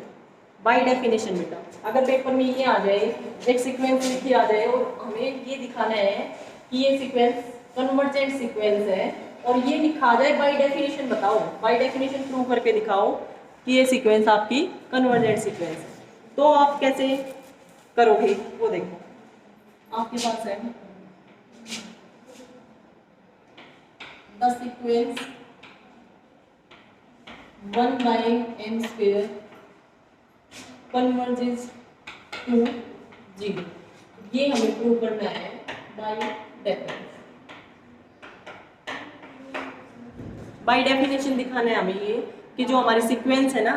[SPEAKER 1] बाय डेफिनेशन बेटा, अगर पेपर में ये आ जाए, एक सीक्वेंस लिखी आ जाए और हमें ये दिखाना है कि ये सीक्वेंस कन्वर्जेंट सीक्वेंस है, और ये लिखा जाए बाय डेफिनेशन, बताओ बाय डेफिनेशन प्रूव करके दिखाओ कि ये सीक्वेंस आपकी कन्वर्जेंट सीक्वेंस है, तो आप कैसे करोगे वो देखो। आपके पास है the sequence 1/n² converges to 0, ये हमें प्रूव करना है बाय डेफिनेशन। बाय डेफिनेशन दिखाना है हमें ये कि जो हमारी सीक्वेंस है ना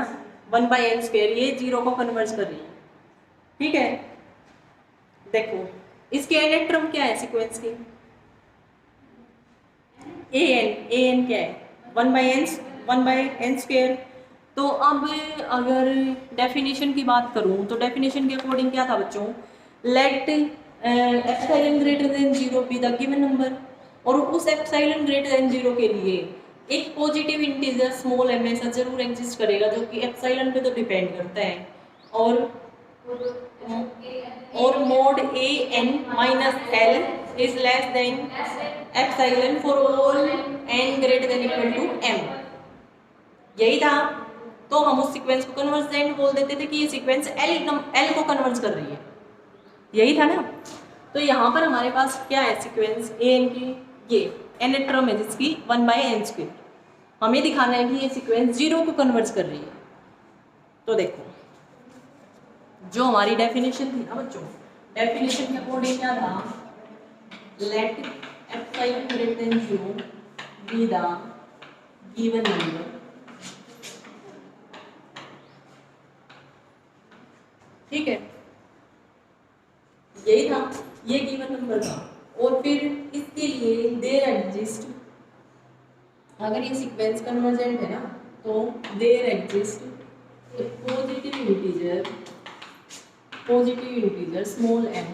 [SPEAKER 1] 1/n² ये 0 को कन्वर्ज कर रही है। ठीक है, देखो इसके nth टर्म क्या है सीक्वेंस की, an क्या है 1/n²। तो अब अगर डेफिनेशन की बात करूं तो डेफिनेशन के अकॉर्डिंग क्या था बच्चों, let epsilon greater than 0 be the given number, और उस एप्सिलॉन ग्रेटर देन 0 के लिए एक पॉजिटिव इंटीजर स्मॉल m ऐसा जरूर एग्जिस्ट करेगा जो कि एप्सिलॉन पे तो डिपेंड करता है, और mod an minus l is less than epsilon for all n greater than equal to m। यही था, तो हम उस सीक्वेंस को कन्वर्जेंट बोल देते थे कि ये सीक्वेंस l को कन्वर्ज कर रही है, यही था ना। तो यहाँ पर हमारे पास क्या है सीक्वेंस an की, ये n टर्म है जिसकी 1/n², हमें दिखाना है कि ये सीक्वेंस 0 को कन्वर्ज कर रही है। तो देखो जो हमारी डेफिनेशन थी ना बच्चों, डेफिनेशन के अकॉर्डिंग क्या था, let epsilon greater than 0 be the given number, ठीक है, यही था, ये गिवन नंबर था। और फिर इसके लिए देयर एग्जिस्ट, अगर ये सीक्वेंस कन्वर्जेंट है ना तो there exist positive integer small m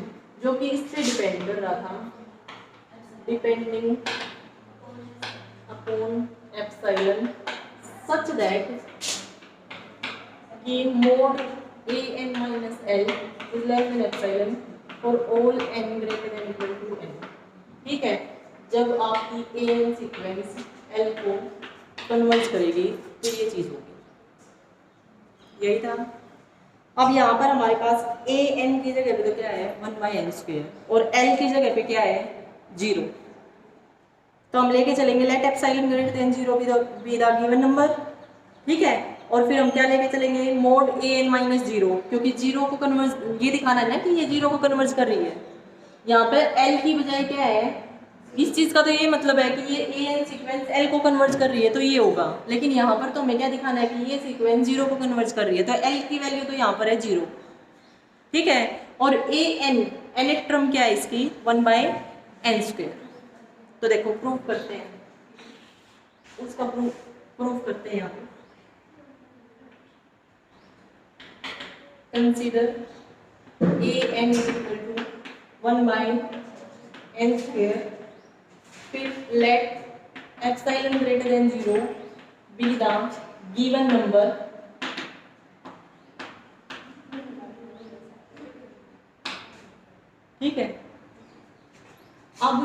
[SPEAKER 1] जो कि इस पे डिपेंड कर रहा था, depending upon epsilon such that कि mod an minus l is less than epsilon for all n greater than equal to n। ठीक है, जब आपकी an सीक्वेंस l को कन्वर्ज करेगी तो ये चीज होगी, यही था। अब यहाँ पर हमारे पास an की जगह पे तो क्या है 1/n² और l की जगह पे क्या है 0, तो हम लेके चलेंगे let epsilon greater than 0 be the given number. ठीक है, और फिर हम क्या लेके चलेंगे मोड an माइनस 0, क्योंकि 0 को कन्वर्ज, ये दिखाना है ना कि ये 0 को कन्वर्ज कर रही है। यहाँ पे l की बजाय क्या है, इस चीज़ का तो ये मतलब है कि ये an सीक्वेंस l को कन्वर्ज कर रही है तो ये होगा, लेकिन यहाँ पर तो हमें क्या दिखाना है कि ये सीक्वेंस 0 को कन्वर्ज कर रही है, तो l की वैल्यू तो यहाँ पर है 0। ठीक है, और nth टर्म क्या है इसकी 1/n²। तो देखो प्रूव करते हैं, उसका प्रूव करते हैं यहाँ पे। Consider an is equal to 1/n², फिर let epsilon greater than 0 be the given number, ठीक है। अब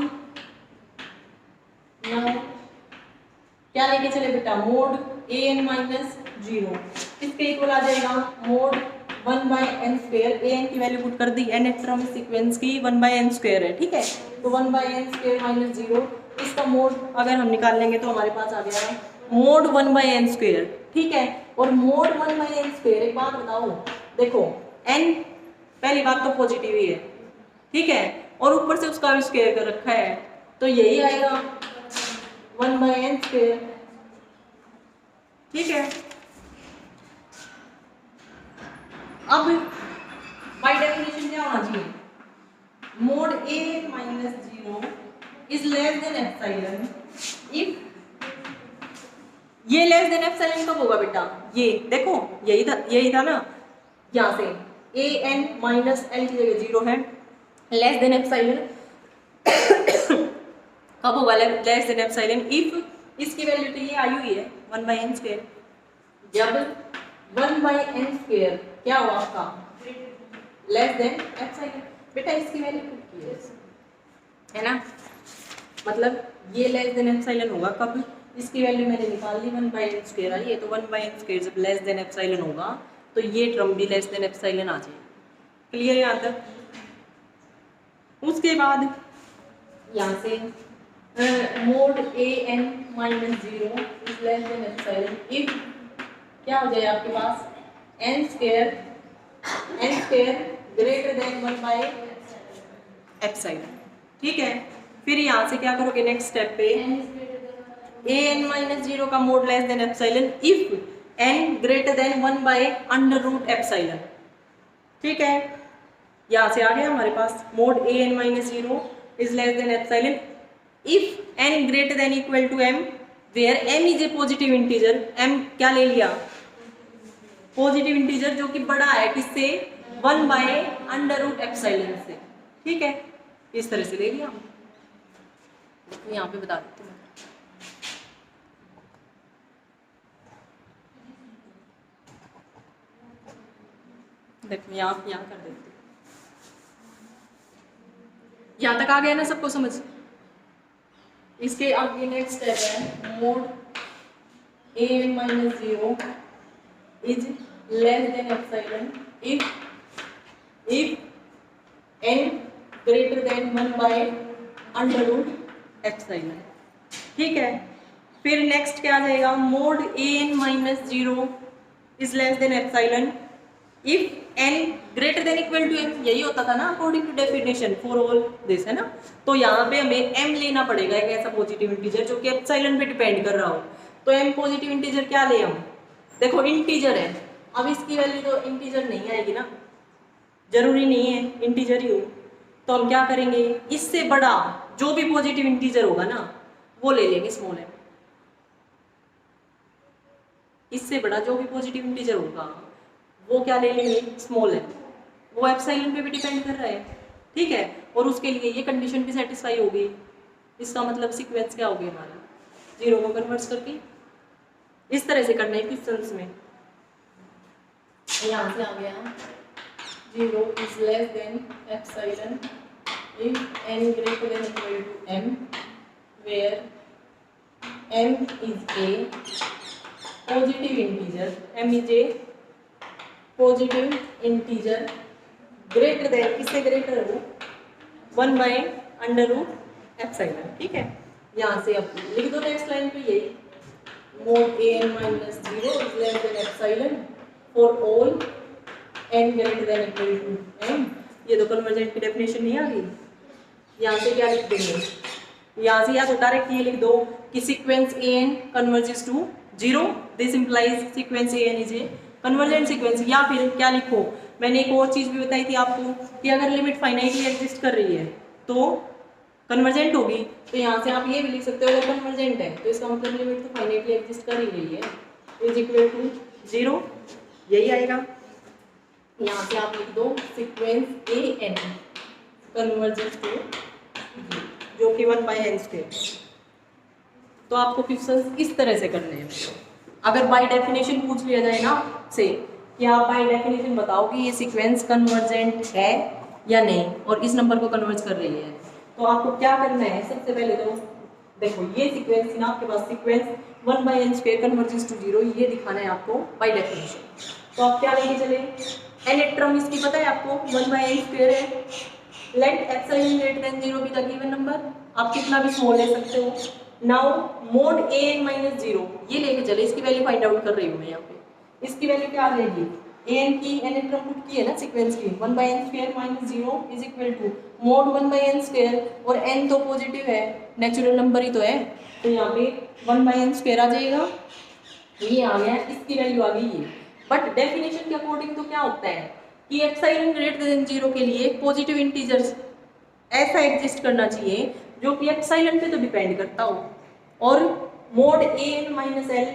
[SPEAKER 1] नाउ क्या लेके चले बेटा, मोड an माइनस 0 इसके इक्वल आ जाएगा मोड 1/n², an की वैल्यू पुट कर दी, n टर्म सीक्वेंस की 1/n² है। ठीक है, तो 1/n² माइनस 0 इसका मोड अगर हम निकाल लेंगे तो हमारे पास आ गया मोड 1/n²। ठीक है। और मोड 1/n², एक बात बताओ, देखो n पहली बात तो पॉजिटिव ही है, ठीक है, और ऊपर से उसका भी स्क्वायर कर रखा है, तो यही आएगा 1/n², ठीक है। अब बाय डेफिनेशन क्या होना चाहिए, mode a-0 is less than epsilon if, ये लेस देन एप्सिलॉन कब होगा बेटा, ये देखो यही था ना, यहाँ से an माइनस l की जगह 0 है, लेस देन एप्सिलॉन कब होगा, लेस देन एप्सिलॉन इफ, इसकी वैल्यू तो ये आई हुई है 1/n², जब 1/n² क्या हुआ आपका, लेस देन एप्सिलॉन, बेटा इसकी वैल्यू है ना, मतलब ये लेस देन एप्सिलॉन होगा कब, इसकी वैल्यू मैंने निकाल ली 1/n² आई है, तो 1/n² जब लेस देन एप्सिलॉन होगा तो ये टर्म भी लेस देन एप्सिलॉन आ जाएगी। क्लियर यहाँ तक। उसके बाद यहाँ से mode an-0 is less than epsilon if क्या हो जाए आपके पास n² ग्रेटर देन 1/एप्सिलॉन, ठीक है। फिर यहाँ से क्या करोगे, नेक्स्ट स्टेप पे an-0 का mod less than epsilon if n greater than 1/√एप्सिलॉन, ठीक है। यहाँ से आ गया हमारे पास mod an-0 is less than epsilon if n greater than equal to m where m is a positive integer, m क्या ले लिया, पॉजिटिव इंटीजर जो कि बड़ा है किससे, 1/√एप्सिलॉन से, ठीक है, इस तरह से ले लिया। यहाँ पे बता देती हूँ, देखो यहाँ कर देते हैं, यहाँ तक आ गया ना सबको समझ। इसके आगे नेक्स्ट स्टेप है mod an-0 is less than epsilon if n greater than 1/√एप्सिलॉन, ठीक है। फिर नेक्स्ट क्या आ जाएगा, mod an-0 is less than epsilon if n greater than equal to m, यही होता था ना according to definition for all this, है ना। तो यहाँ पे हमें m लेना पड़ेगा, एक ऐसा पॉजिटिव इंटीजर जो कि एप्सिलॉन पे डिपेंड कर रहा हो, तो m पॉजिटिव इंटीजर क्या ले हम, देखो इंटीजर है, अब इसकी वैल्यू तो इंटीजर नहीं आएगी ना, जरूरी नहीं है इंटीजर ही हो, तो हम क्या करेंगे, इससे बड़ा जो भी पॉजिटिव इंटीजर होगा ना वो ले लेंगे स्मॉल m, इससे बड़ा जो भी पॉजिटिव इंटीजर होगा वो क्या ले लेंगे, स्मॉल m, वो एप्सिलॉन पे भी डिपेंड कर रहा है, ठीक है। और उसके लिए ये कंडीशन भी सेटिस्फाई होगी, इसका मतलब सीक्वेंस क्या होगी हमारा, 0 को कन्वर्ट करके इस तरह से करना है क्वेश्चंस में। यहाँ से आ गया 0 is less than epsilon if n greater than equal to m where m is a positive integer, m is a positive integer greater than, किससे ग्रेटर हो, 1/√एप्सिलॉन, ठीक है। यहाँ से अब लिख दो नेक्स्ट लाइन पे यही mod an-0 is less than epsilon for all n greater than equal to m, ये तो कन्वर्जेंट की डेफिनेशन नहीं आ गई। यहाँ से क्या लिख देंगे, यहाँ से या तो डायरेक्ट ये लिख दो कि sequence an converges to 0, this implies sequence an is a convergent sequence, या फिर क्या लिखो, मैंने एक और चीज़ भी बताई थी आपको कि अगर लिमिट फाइनाइटली एग्जिस्ट कर रही है तो कन्वर्जेंट होगी, तो यहाँ से आप ये भी लिख सकते हो अगर कन्वर्जेंट है तो इसका मतलब लिमिट तो फाइनाइटली एग्जिस्ट कर ही रही है, इज इक्वल टू 0, यही आएगा। यहाँ से आप लिख दो सीक्वेंस an कन्वर्जेंस टू जो कि 1/n², तो आपको क्वेश्चंस इस तरह से करने हैं। अगर बाय डेफिनेशन पूछ लिया जाए ना से कि आप बाय डेफिनेशन बताओ कि ये सीक्वेंस कन्वर्जेंट है या नहीं और इस नंबर को कन्वर्ज कर रही है, तो आपको क्या करना है, सबसे पहले तो देखो ये सीक्वेंस ना आपके पास सीक्वेंस 1/n² कन्वर्जेंस टू 0, ये दिखाना है आपको बाय डेफिनेशन। तो आप क्या लेके चले, nth टर्म इसकी पता है आपको 1/n² है, let epsilon greater than 0 be the given number, आप कितना भी स्मॉल ले सकते हो, now mod a n minus zero ये लेके चले, इसकी वैल्यू फाइंड आउट कर रही हूँ मैं यहाँ पे। इसकी वैल्यू क्या आ जाएगी, ए एन की एन एन पुट की है ना सीक्वेंस की, 1/n² minus zero is equal to mod 1/n², और n तो पॉजिटिव है, नेचुरल नंबर ही तो है, तो यहाँ पे 1/n² आ जाएगा, ये आ गया, इसकी वैल्यू आ गई ये। बट डेफिनेशन के अकॉर्डिंग तो क्या होता है कि एप्सिलॉन ग्रेटर देन जीरो के लिए पॉजिटिव इंटीजर्स ऐसा एग्जिस्ट करना चाहिए जो कि एप्सिलॉन पे तो डिपेंड करता हो, और mod a n minus l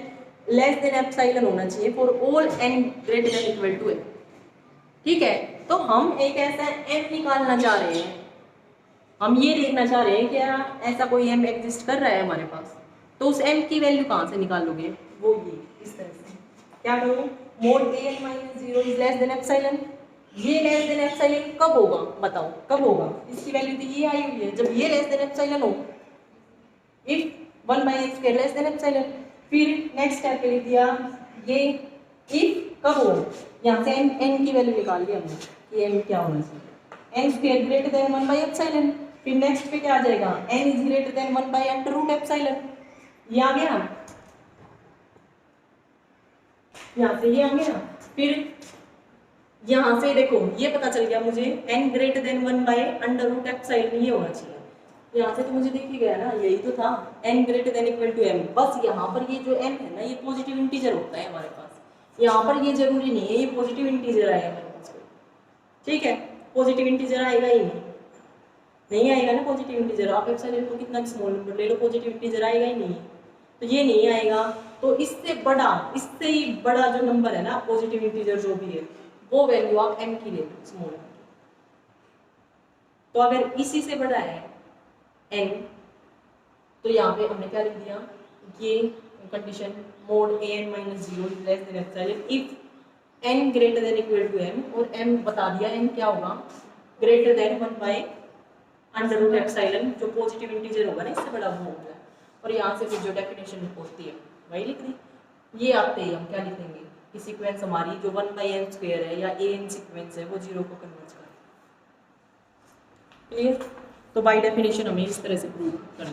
[SPEAKER 1] less than epsilon होना चाहिए for all n greater than equal to l. ठीक है, तो हम एक ऐसा एम निकालना चाह रहे हैं, हम ये देखना चाह रहे हैं क्या ऐसा कोई एम एग्जिस्ट कर रहा है हमारे पास, तो उस एम की वैल्यू कहाँ से निकालोगे, वो ये इस तरह से क्या करूँ, mod a n minus zero is less than epsilon, ये लेस देन एप्सिलॉन कब होगा बताओ, कब होगा, इसकी वैल्यू तो ये आई हुई है, जब ये लेस देन एप्सिलॉन हो, if 1/n² less than epsilon. फिर नेक्स्ट स्टेप पे लिख दिया ये इफ कब हो, यहाँ से n की वैल्यू निकाल ली हमने कि n क्या होना चाहिए, n² ग्रेटर देन 1/ε। फिर नेक्स्ट पे क्या आ जाएगा, n इज ग्रेटर देन 1/√ε, ये आ गया, यहाँ से ये आ गया। फिर यहाँ से देखो ये पता चल गया मुझे n ग्रेटर देन 1/√ε ये होना चाहिए, यहाँ से तो मुझे दिख ही गया ना, यही तो था n greater than equal to m। बस यहाँ पर ये जो m है ना ये पॉजिटिव इंटीजर होता है हमारे पास, यहाँ पर ये जरूरी नहीं है ये पॉजिटिव इंटीजर आएगा हमारे पास कोई, ठीक है, पॉजिटिव इंटीजर आएगा ही नहीं आएगा ना पॉजिटिव इंटीजर, आप एप्सिलॉन को कितना स्मॉल नंबर ले लो पॉजिटिव इंटीजर आएगा ही नहीं, तो ये नहीं आएगा। तो इससे इससे ही बड़ा जो नंबर है ना पॉजिटिव इंटीजर जो भी है वो वैल्यू आप m की ले लो स्मॉल m की। तो अगर इसी से बड़ा है n, तो यहाँ पे हमने क्या लिख दिया, ये condition mod a n minus zero is less than epsilon if n greater than equal to m, और m बता दिया n क्या होगा, ग्रेटर देन 1/√ε, जो पॉजिटिव इंटीजर होगा ना इससे बड़ा वो होगा। और यहाँ से फिर जो डेफिनेशन होती है वही लिख दी। ये आते ही हम क्या लिखेंगे कि सीक्वेंस हमारी जो 1/n² है या an सीक्वेंस है वो जीरो को कन्वर्ट कर, क्लियर। तो बाय डेफिनेशन हमें इस तरह से प्रूव करना।